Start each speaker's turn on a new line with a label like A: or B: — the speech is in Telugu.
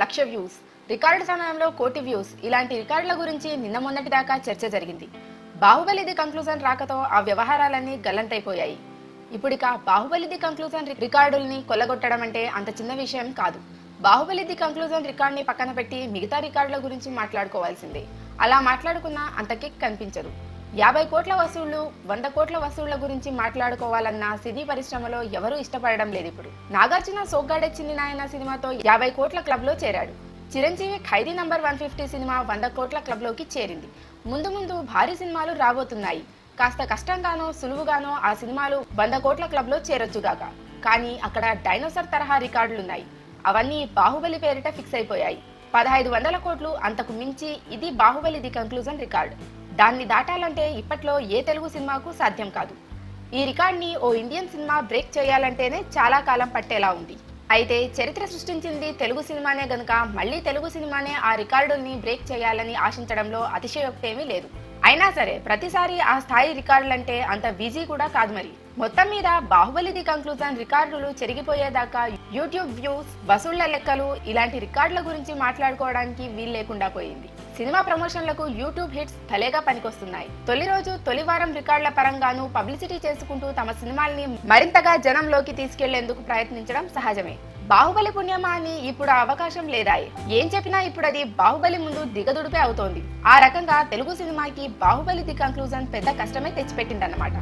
A: 1,00,000 వ్యూస్, రికార్డు సమయంలో 1,00,00,000 వ్యూస్ ఇలాంటి రికార్డుల గురించి నిన్న మొన్నటి దాకా చర్చ జరిగింది. బాహుబలి ది కంక్లూజన్ రాకతో ఆ వ్యవహారాలన్నీ గల్లంతైపోయాయి. ఇప్పుడిక బాహుబలి ది కంక్లూజన్ రికార్డుల్ని కొల్లగొట్టడం అంటే అంత చిన్న విషయం కాదు. బాహుబలి ది కంక్లూజన్ రికార్డ్ని పక్కన పెట్టి మిగతా రికార్డుల గురించి మాట్లాడుకోవాల్సిందే. అలా మాట్లాడుకున్నా అంత కిక్ కనిపించదు. 50 కోట్ల వసూళ్లు, 100 కోట్ల వసూళ్ల గురించి మాట్లాడుకోవాలన్న సినీ పరిశ్రమలో ఎవరూ ఇష్టపడడం లేదు. ఇప్పుడు నాగార్జున సోగ్గాడే చిన్ని నాయన సినిమాతో 50 కోట్ల క్లబ్ లో చేరాడు. చిరంజీవి ఖైదీ నంబర్ 150 సినిమా 100 కోట్ల క్లబ్ లోకి చేరింది. ముందు ముందు భారీ సినిమాలు రాబోతున్నాయి. కాస్త కష్టంగానో సులువుగానో ఆ సినిమాలు 100 కోట్ల క్లబ్ లో చేరొచ్చుగాక. కానీ అక్కడ డైనోసార్ తరహా రికార్డులున్నాయి. అవన్నీ బాహుబలి పేరిట ఫిక్స్ అయిపోయాయి. 1500 కోట్లు అంతకు మించి ఇది బాహుబలి ది కంక్లూజన్ రికార్డు. దాన్ని దాటాలంటే ఇప్పట్లో ఏ తెలుగు సినిమాకు సాధ్యం కాదు. ఈ రికార్డ్ని ఓ ఇండియన్ సినిమా బ్రేక్ చేయాలంటేనే చాలా కాలం పట్టేలా ఉంది. అయితే చరిత్ర సృష్టించింది తెలుగు సినిమానే గనుక మళ్ళీ తెలుగు సినిమానే ఆ రికార్డుల్ని బ్రేక్ చేయాలని ఆశించడంలో అతిశయోక్తేమీ లేదు. అయినా సరే ప్రతిసారి ఆ స్థాయి రికార్డులంటే అంత ఈజీ కూడా కాదు మరి. మొత్తం మీద బాహుబలి ది కంక్లూజన్ రికార్డులు చెరిగిపోయేదాకా యూట్యూబ్ వ్యూస్, వసూళ్ల లెక్కలు ఇలాంటి రికార్డుల గురించి మాట్లాడుకోవడానికి వీలు లేకుండా పోయింది. సినిమా ప్రమోషన్లకు యూట్యూబ్ హిట్స్ భలేగా పనికొస్తున్నాయి. తొలి రోజు తొలి వారం రికార్డుల పరంగానూ పబ్లిసిటీ చేసుకుంటూ తమ సినిమాల్ని మరింతగా జనంలోకి తీసుకెళ్లేందుకు ప్రయత్నించడం సహజమే. బాహుబలి పుణ్యమా అని ఇప్పుడు ఆ అవకాశం లేదాయి. ఏం చెప్పినా ఇప్పుడు అది బాహుబలి ముందు దిగదుడిపే అవుతోంది. ఆ రకంగా తెలుగు సినిమాకి బాహుబలి ది కంక్లూజన్ పెద్ద కష్టమే తెచ్చిపెట్టిందన్నమాట.